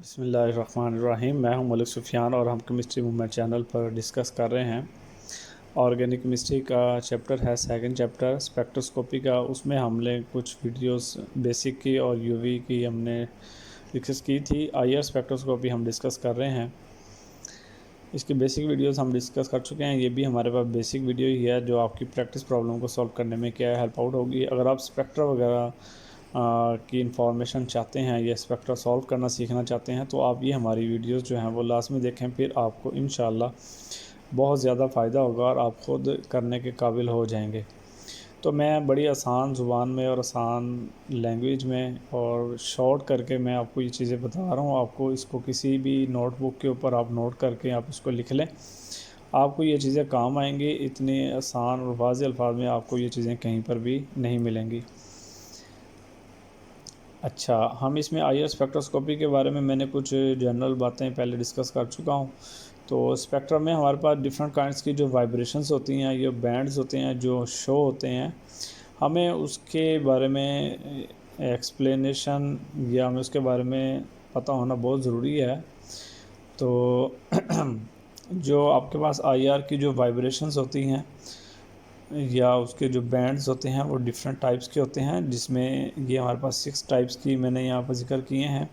बिस्मिल्लाहिर्रहमानिर्रहीम। मैं हूं मलिक सुफ़ियान और हम केमिस्ट्री मूवमेंट चैनल पर डिस्कस कर रहे हैं। ऑर्गेनिक केमिस्ट्री का चैप्टर है सेकंड चैप्टर स्पेक्ट्रोस्कोपी का। उसमें हमने कुछ वीडियोस बेसिक की और यूवी की हमने डिस्कस की थी। आईआर स्पेक्ट्रोस्कोपी हम डिस्कस कर रहे हैं। इसकी बेसिक वीडियोस हम डिस्कस कर चुके हैं। ये भी हमारे पास बेसिक वीडियो ही है जो आपकी प्रैक्टिस प्रॉब्लम को सॉल्व करने में क्या हेल्प आउट होगी। अगर आप स्पेक्ट्रा वगैरह की इंफॉर्मेशन चाहते हैं या स्पेक्ट्रा सॉल्व करना सीखना चाहते हैं तो आप ये हमारी वीडियोस जो हैं वो लास्ट में देखें, फिर आपको इंशाल्लाह बहुत ज़्यादा फ़ायदा होगा और आप ख़ुद करने के काबिल हो जाएंगे। तो मैं बड़ी आसान ज़ुबान में और आसान लैंग्वेज में और शॉर्ट करके मैं आपको ये चीज़ें बता रहा हूँ। आपको इसको किसी भी नोटबुक के ऊपर आप नोट करके आप इसको लिख लें, आपको ये चीज़ें काम आएंगी। इतने आसान और वाज़ेह अल्फाज में आपको ये चीज़ें कहीं पर भी नहीं मिलेंगी। अच्छा, हम इसमें आईआर स्पेक्ट्रोस्कोपी के बारे में मैंने कुछ जनरल बातें पहले डिस्कस कर चुका हूँ। तो स्पेक्ट्रम में हमारे पास डिफरेंट काइंड्स की जो वाइब्रेशंस होती हैं, ये बैंड्स होते हैं जो शो होते हैं, हमें उसके बारे में एक्सप्लेनेशन या हमें उसके बारे में पता होना बहुत ज़रूरी है। तो जो आपके पास आईआर की जो वाइब्रेशंस होती हैं या उसके जो बैंड्स होते हैं वो डिफरेंट टाइप्स के होते हैं, जिसमें ये हमारे पास 6 टाइप्स की मैंने यहाँ पर जिक्र किए हैं।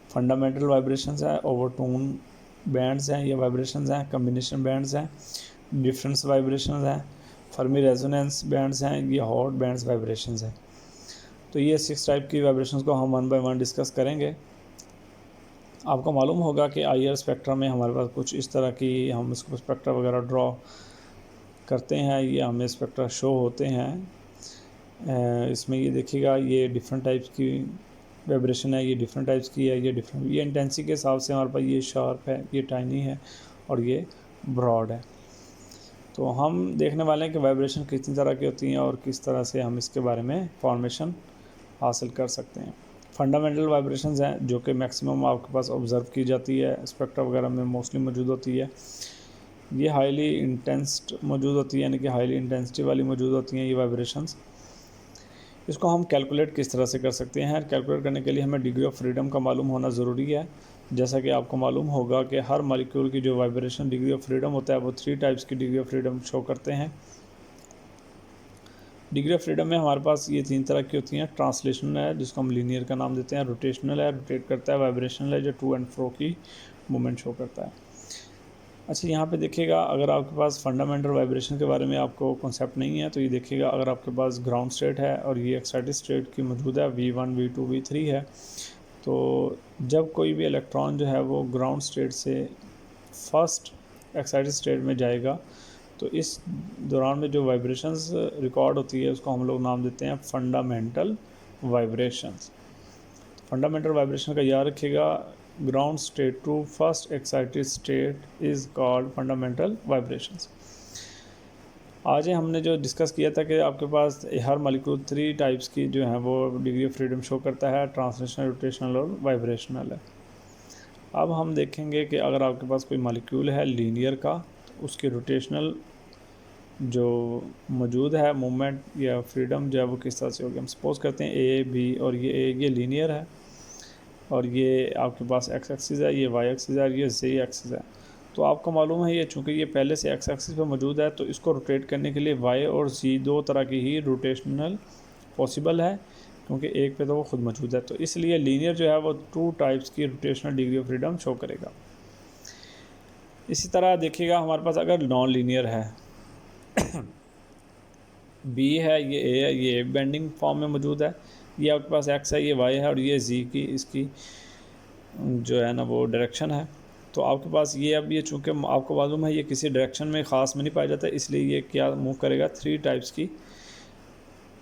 फंडामेंटल वाइब्रेशंस है, ओवरटोन बैंड्स हैं, ये वाइब्रेशंस हैं, कम्बिनेशन बैंड्स हैं, डिफरेंस वाइब्रेशंस हैं, फर्मी रेजोनेंस बैंड्स हैं, ये हॉट बैंड्स वाइब्रेशंस हैं। तो ये 6 टाइप की वाइब्रेशंस को हम वन बाय वन डिस्कस करेंगे। आपको मालूम होगा कि आईआर स्पेक्ट्रा में हमारे पास कुछ इस तरह की हम इसको स्पेक्ट्रा वगैरह ड्रॉ करते हैं, ये हमें स्पेक्ट्रा शो होते हैं। इसमें ये देखिएगा, ये डिफरेंट टाइप्स की वाइब्रेशन है, ये डिफरेंट टाइप्स की है, ये इंटेंसिटी के हिसाब से हमारे पास ये शार्प है, ये टाइनी है और ये ब्रॉड है। तो हम देखने वाले हैं कि वाइब्रेशन कितनी तरह की होती हैं और किस तरह से हम इसके बारे में इंफॉर्मेशन हासिल कर सकते हैं। फंडामेंटल वाइब्रेशंस हैं जो कि मैक्सिमम आपके पास ऑब्ज़र्व की जाती है, स्पेक्ट्रा वगैरह में मोस्टली मौजूद होती है। ये हाईली इंटेंस्ड मौजूद होती है, यानी कि हाईली इंटेंसिटी वाली मौजूद होती हैं ये वाइब्रेशंस। इसको हम कैलकुलेट किस तरह से कर सकते हैं? कैलकुलेट करने के लिए हमें डिग्री ऑफ फ्रीडम का मालूम होना ज़रूरी है। जैसा कि आपको मालूम होगा कि हर मॉलिक्यूल की जो वाइब्रेशन डिग्री ऑफ फ्रीडम होता है वो 3 टाइप्स की डिग्री ऑफ फ्रीडम शो करते हैं। डिग्री ऑफ फ्रीडम में हमारे पास ये 3 तरह की होती हैं। ट्रांसलेशनल है जिसको हम लीनियर का नाम देते हैं, रोटेशनल है, रोटेट करता है, वाइब्रेशनल है जो टू एंड फ्रो की मूवमेंट शो करता है। अच्छा, यहाँ पे देखिएगा, अगर आपके पास फंडामेंटल वाइब्रेशन के बारे में आपको कॉन्सेप्ट नहीं है तो ये देखिएगा, अगर आपके पास ग्राउंड स्टेट है और ये एक्साइटेड स्टेट की मौजूद है, V1 V2 V3 है, तो जब कोई भी इलेक्ट्रॉन जो है वो ग्राउंड स्टेट से फर्स्ट एक्साइटेड स्टेट में जाएगा तो इस दौरान में जो वाइब्रेशंस रिकॉर्ड होती है उसको हम लोग नाम देते हैं फंडामेंटल वाइब्रेशंस। फंडामेंटल वाइब्रेशन का याद रखिएगा, ground state to first excited state is called fundamental vibrations. आज हमने जो डिस्कस किया था कि आपके पास हर मॉलिक्यूल 3 टाइप्स की जो है वो डिग्री ऑफ फ्रीडम शो करता है, ट्रांसलेशनल, रोटेशनल और वाइब्रेशनल है। अब हम देखेंगे कि अगर आपके पास कोई मॉलिक्यूल है लीनियर का तो उसकी रोटेशनल जो मौजूद है मूवमेंट या फ्रीडम जो है वो किस तरह से होगी। हम सपोज करते हैं ए बी और ये लीनियर है और ये आपके पास एक्स एक्सिस है, ये वाई एक्सिस है और ये जी एक्सिस है। तो आपको मालूम है ये चूँकि ये पहले से एक्स एक्सिस पे मौजूद है तो इसको रोटेट करने के लिए वाई और जी 2 तरह की ही रोटेशनल पॉसिबल है, क्योंकि एक पे तो वो खुद मौजूद है। तो इसलिए लीनियर जो है वो 2 टाइप्स की rotational degree of freedom show करेगा। इसी तरह देखिएगा, हमारे पास अगर नॉन लीनियर है, बी है, ये ए है, ये बेंडिंग फॉर्म में मौजूद है, ये आपके पास एक्स है, ये वाई है और ये जी की इसकी जो है ना वो डायरेक्शन है। तो आपके पास ये अब ये चूँकि आपको मालूम है ये किसी डायरेक्शन में ख़ास में नहीं पाया जाता, इसलिए ये क्या मूव करेगा, 3 टाइप्स की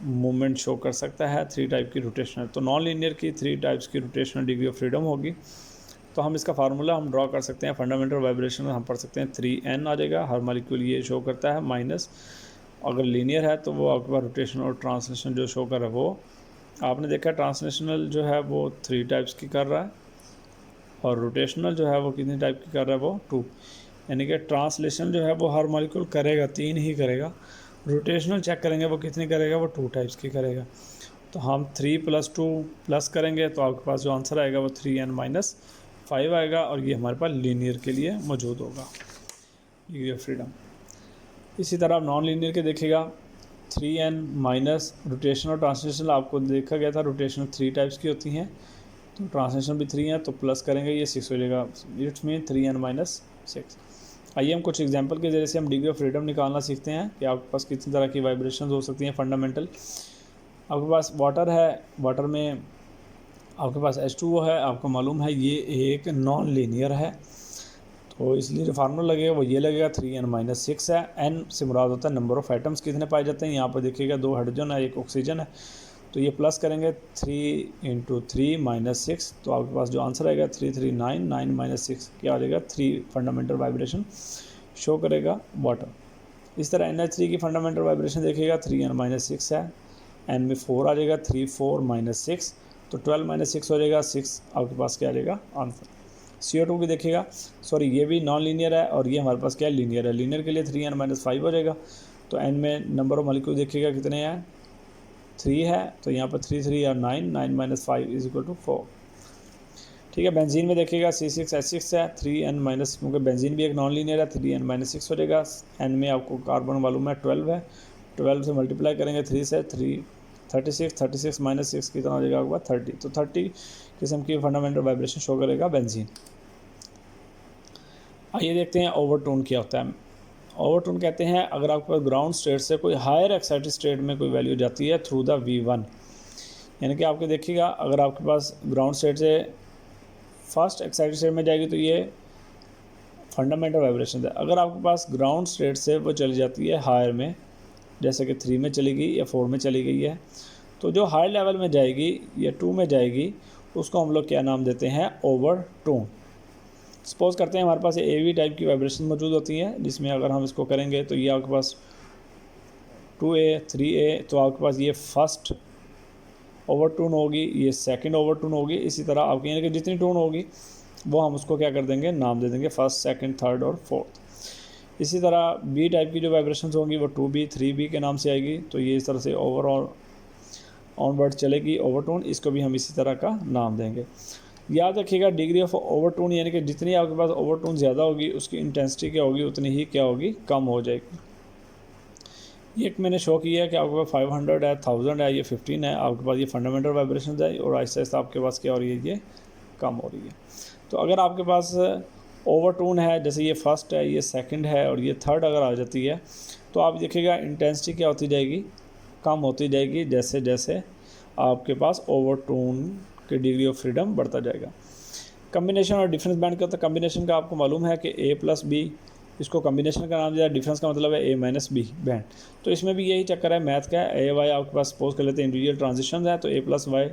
मूवमेंट शो कर सकता है, 3 टाइप की रोटेशनल। तो नॉन लीनियर की 3 टाइप्स की रोटेशनल डिग्री ऑफ फ्रीडम होगी। तो हम इसका फार्मूला हम ड्रॉ कर सकते हैं। फंडामेंटल वाइब्रेशन में हम पढ़ सकते हैं 3n आ जाएगा, हर मॉलिक्यूल ये शो करता है, माइनस अगर लीनियर है तो वो आपके पास रोटेशन और ट्रांसलेशन जो शो कर रहा है वो आपने देखा, ट्रांसलेशनल जो है वो 3 टाइप्स की कर रहा है और रोटेशनल जो है वो कितनी टाइप की कर रहा है, वो 2। यानी कि ट्रांसलेशन जो है वो हर मॉलिक्यूल करेगा 3 ही करेगा, रोटेशनल चेक करेंगे वो कितनी करेगा, वो 2 टाइप्स की करेगा। तो हम 3 + 2 प्लस करेंगे तो आपके पास जो आंसर आएगा वो 3n - 5 आएगा और ये हमारे पास लीनियर के लिए मौजूद होगा, डिग्री ऑफ फ्रीडम। इसी तरह आप नॉन लीनियर के देखिएगा 3n माइनस रोटेशन और ट्रांसलेशन आपको देखा गया था, रोटेशन 3 टाइप्स की होती हैं, तो ट्रांसलेशन भी 3 है, तो प्लस करेंगे ये 6 हो जाएगा, इट्स मीन 3n माइनस 6। आइए हम कुछ एग्जांपल के ज़रिए से हम डिग्री ऑफ फ्रीडम निकालना सीखते हैं कि आपके पास कितनी तरह की वाइब्रेशन हो सकती हैं फंडामेंटल। आपके पास वाटर है, वाटर में आपके पास H2O है, आपको मालूम है ये एक नॉन लीनियर है, तो इसलिए जो फार्मूला लगेगा वो ये लगेगा 3n माइनस 6 है। n से मुराद होता है नंबर ऑफ़ आइटम्स कितने पाए जाते हैं। यहाँ पर देखिएगा 2 हाइड्रोजन है, 1 ऑक्सीजन है, तो ये प्लस करेंगे 3 × 3 माइनस 6, तो आपके पास जो आंसर आएगा 339, 9 माइनस 6 क्या आ जाएगा 3 फंडामेंटल वाइब्रेशन शो करेगा वाटर। इस तरह NH3 की फंडामेंटल वाइब्रेशन देखिएगा 3n माइनस 6 है, n में 4 आ जाएगा 3 4 माइनस 6, तो 12 माइनस 6 हो जाएगा 6, आपके पास क्या आ जाएगा आंसर। CO2 भी देखिएगा, सॉरी ये भी नॉन लीनियर है और ये हमारे पास क्या लीनियर है, लीनियर के लिए 3n माइनस 5 हो जाएगा, तो n में नंबर ऑफ मॉलिक्यूल देखिएगा कितने हैं 3 है, तो यहाँ पर 3 3 या 9, 9 माइनस 5 इज इक्वल टू 4। ठीक है, बेंजीन में देखिएगा C6H6 है, 3n माइनस, क्योंकि बेंजीन भी एक नॉन लीनियर है, 3n माइनस 6 हो जाएगा। n में आपको कार्बन मालूम है 12 है, 12 से मल्टीप्लाई करेंगे 3 से 3 36, 36 माइनस 6 कितना हो जाएगा आपका 30, तो 30 किस्म की फंडामेंटल वाइब्रेशन शो करेगा बेंजीन। आइए देखते हैं ओवरटोन क्या होता है। ओवरटोन कहते हैं अगर आपके पास ग्राउंड स्टेट से कोई हायर एक्साइटेड स्टेट में कोई वैल्यू जाती है थ्रू द V1, यानी कि आपके देखिएगा अगर आपके पास ग्राउंड स्टेट से फर्स्ट एक्साइटेड स्टेट में जाएगी तो ये फंडामेंटल वाइब्रेशन है। अगर आपके पास ग्राउंड स्टेट से वो चली जाती है हायर में, जैसे कि 3 में चली गई या 4 में चली गई है, तो जो हाई लेवल में जाएगी या 2 में जाएगी उसको हम लोग क्या नाम देते हैं ओवरटोन। सपोज़ करते हैं हमारे पास ये AV टाइप की वाइब्रेशन मौजूद होती हैं, जिसमें अगर हम इसको करेंगे तो ये आपके पास 2A 3A, तो आपके पास ये फर्स्ट ओवरटोन होगी, ये सेकंड ओवरटोन होगी, इसी तरह आपकी यानी कि जितनी टोन होगी वो हम उसको क्या कर देंगे नाम दे देंगे फर्स्ट सेकंड थर्ड और फोर्थ। इसी तरह B टाइप की जो वाइब्रेशंस होंगी वो 2B 3B के नाम से आएगी, तो ये इस तरह से ओवरऑल ऑनवर्ड चलेगी ओवरटोन, इसको भी हम इसी तरह का नाम देंगे। याद रखिएगा डिग्री ऑफ ओवरटोन यानी कि जितनी आपके पास ओवरटोन ज़्यादा होगी उसकी इंटेंसिटी क्या होगी उतनी ही क्या होगी कम हो जाएगी। ये एक मैंने शो किया है कि आपके पास 500 है, 1000 है, ये 15 है, आपके पास ये फंडामेंटल वाइब्रेशन है और आहिस्ता आहिस्ता आपके पास क्या हो रही है ये कम हो रही है। तो अगर आपके पास ओवरटोन है, जैसे ये फर्स्ट है, ये सेकंड है और ये थर्ड अगर आ जाती है, तो आप देखिएगा इंटेंसिटी क्या होती जाएगी कम होती जाएगी जैसे जैसे आपके पास ओवरटोन की डिग्री ऑफ फ्रीडम बढ़ता जाएगा। कम्बिनेशन और डिफरेंस बैंड का, तो कम्बिनेशन का आपको मालूम है कि A+B, इसको कम्बिनेशन का नाम दिया, डिफरेंस का मतलब है A-B बैंड। तो इसमें भी यही चक्कर है मैथ का, A-Y आपके पास सपोज कर लेते हैं इंडिविजुअल ट्रांजिशन है, तो A+Y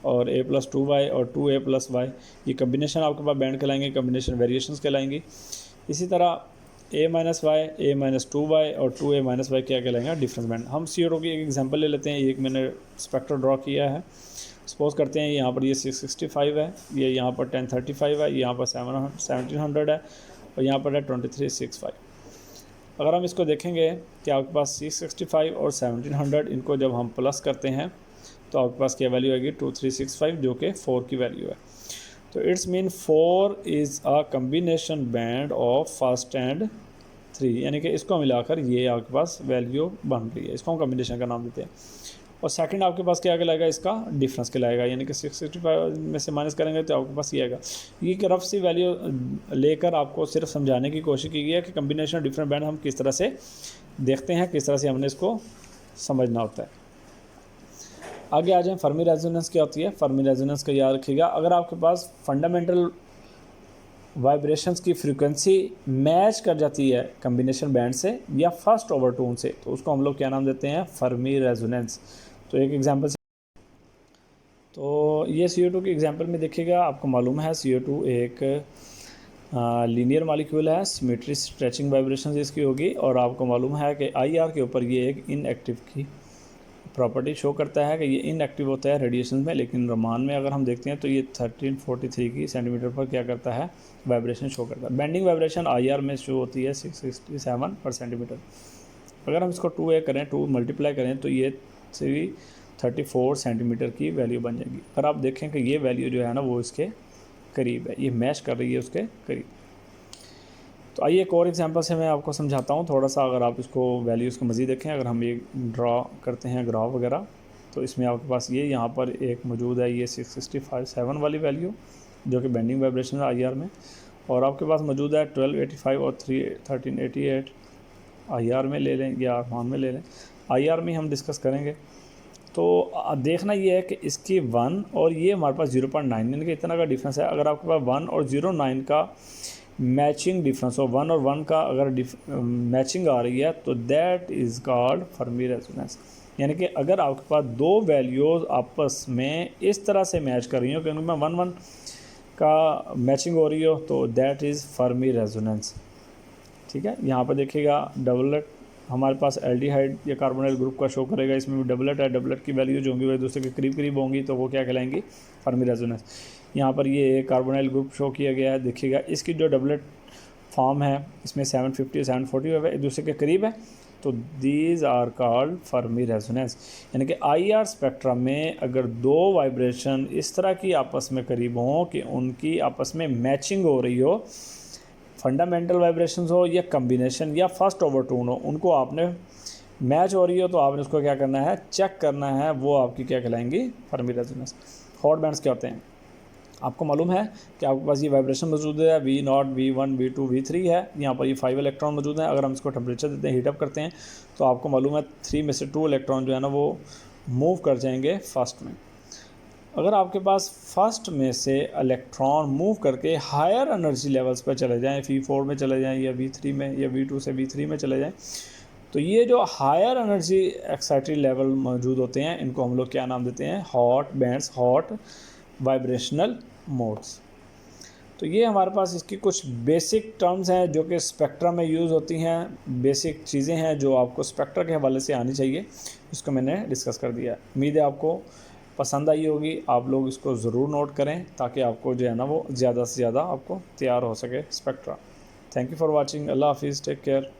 और A+2Y और 2A+Y ये कम्बिनेशन आपके पास बैंड कहलाएंगे, कम्बिनेशन वेरिएशंस कहलाएंगी। इसी तरह A-Y, A-2Y और 2A-Y क्या कहलाएंगे डिफरेंस बैंड। हम CO2 की एक एग्जांपल ले लेते हैं, एक मैंने स्पेक्ट्रम ड्रॉ किया है, सपोज करते हैं यहाँ पर ये 665 है, ये यहाँ पर 1035 है, यहाँ पर 1700 है और यहाँ पर है 2365। अगर हम इसको देखेंगे कि आपके पास 665 और 1700 इनको जब हम प्लस करते हैं तो आपके पास क्या वैल्यू आएगी 2365 जो कि 4 की वैल्यू है। तो it's mean 4 is a combination band of first and 3, यानी कि इसको मिलाकर ये आपके पास वैल्यू बन रही है, इसको हम कम्बिनेशन का नाम देते हैं। और सेकंड आपके पास क्या कहलाएगा इसका डिफरेंस कहलाएगा, यानी कि 665 में से माइनस करेंगे तो आपके पास ये आएगा। ये एक रफ सी वैल्यू लेकर आपको सिर्फ समझाने की कोशिश की गई है कि कम्बिनेशन और डिफरेंट बैंड हम किस तरह से देखते हैं, किस तरह से हमने इसको समझना होता है। आगे आ जाएँ फर्मी रेजोनेंस क्या होती है। फर्मी रेजोनेंस का याद रखिएगा, अगर आपके पास फंडामेंटल वाइब्रेशंस की फ्रीक्वेंसी मैच कर जाती है कम्बिनेशन बैंड से या फर्स्ट ओवरटोन से, तो उसको हम लोग क्या नाम देते हैं फर्मी रेजोनेंस। तो एक एग्जांपल, तो ये CO2 के एग्जांपल में देखिएगा, आपको मालूम है CO2 एक लीनियर मॉलिक्यूल है, सिमेट्री स्ट्रेचिंग वाइब्रेशन इसकी होगी और आपको मालूम है कि IR के ऊपर ये एक इनएक्टिव की प्रॉपर्टी शो करता है कि ये इनएक्टिव होता है रेडिएशन में, लेकिन रमान में अगर हम देखते हैं तो ये 1343 की सेंटीमीटर पर क्या करता है वाइब्रेशन शो करता है। बेंडिंग वाइब्रेशन IR में शो होती है 667 पर सेंटीमीटर। अगर हम इसको 2A करें, 2 मल्टीप्लाई करें तो ये 334 सेंटीमीटर की वैल्यू बन जाएगी। अगर आप देखें कि ये वैल्यू जो है ना वो इसके करीब है, ये मैच कर रही है उसके करीब। तो आइए एक और एग्जांपल से मैं आपको समझाता हूँ थोड़ा सा, अगर आप इसको वैल्यूज़ को मज़ीद देखें। अगर हम ये ड्रा करते हैं ग्राफ वगैरह, तो इसमें आपके पास ये यहाँ पर एक मौजूद है, ये 665.7 वाली वैल्यू जो कि बेंडिंग वाइब्रेशन है IR में, और आपके पास मौजूद है 1285 और 1388 IR में ले लें या आरमान में ले लें। IR में हम डिस्कस करेंगे। तो देखना ये है कि इसकी 1 और ये हमारे पास 0.9 यानी कि इतना का डिफरेंस है। अगर आपके पास 1 और 0.9 का मैचिंग डिफरेंस हो, 1 और 1 का अगर मैचिंग आ रही है, तो that is called Fermi resonance. यानी कि अगर आपके पास दो वैल्यूज़ आपस में इस तरह से मैच कर रही हो कि उनमें 1 का मैचिंग हो रही हो, तो दैट इज़ फर्मी रेजोनेंस। ठीक है, यहाँ पर देखिएगा डबलेट हमारे पास एल्डिहाइड या कार्बोनाइल ग्रुप का शो करेगा, इसमें भी डबलेट है। डबलेट की वैल्यू जो होंगी वो एक दूसरे के करीब करीब होंगी, तो वो क्या कहलाएंगी? Fermi resonance. यहाँ पर ये कार्बोनाइल ग्रुप शो किया गया है, देखिएगा इसकी जो डबलेट फॉर्म है इसमें 750 और 740 है, एक दूसरे के करीब है, तो these are called Fermi resonance. यानी कि IR स्पेक्ट्रम में अगर दो वाइब्रेशन इस तरह की आपस में करीब हों कि उनकी आपस में मैचिंग हो रही हो, फंडामेंटल वाइब्रेशंस हो या कम्बिनेशन या फर्स्ट ओवरटोन हो, उनको आपने मैच हो रही हो, तो आपने उसको क्या करना है? चेक करना है, वो आपकी क्या कहलाएंगी? Fermi resonance. हॉट बैंड्स क्या होते हैं? आपको मालूम है कि आपके पास ये वाइब्रेशन मौजूद है, V0, V1, V2, V3 है। यहाँ पर ये 5 इलेक्ट्रॉन मौजूद हैं। अगर हम इसको टेम्परेचर देते हैं, हीटअप करते हैं, तो आपको मालूम है 3 में से 2 इलेक्ट्रॉन जो है ना वो मूव कर जाएंगे फर्स्ट में। अगर आपके पास फर्स्ट में से इलेक्ट्रॉन मूव करके हायर एनर्जी लेवल्स पर चले जाएं, V4 में चले जाएं या V3 में, या V2 से V3 में चले जाएं, तो ये जो हायर एनर्जी एक्साइटेड लेवल मौजूद होते हैं, इनको हम लोग क्या नाम देते हैं? Hot bands, hot vibrational modes. तो ये हमारे पास इसकी कुछ बेसिक टर्म्स हैं जो कि स्पेक्ट्रम में यूज़ होती हैं, बेसिक चीज़ें हैं जो आपको स्पेक्ट्रा के हवाले से आनी चाहिए, इसको मैंने डिस्कस कर दिया। उम्मीद है आपको पसंद आई होगी, आप लोग इसको ज़रूर नोट करें ताकि आपको जो है ना वो ज़्यादा से ज़्यादा आपको तैयार हो सके spectra. Thank you for watching. अल्लाह हाफिज़, टेक केयर।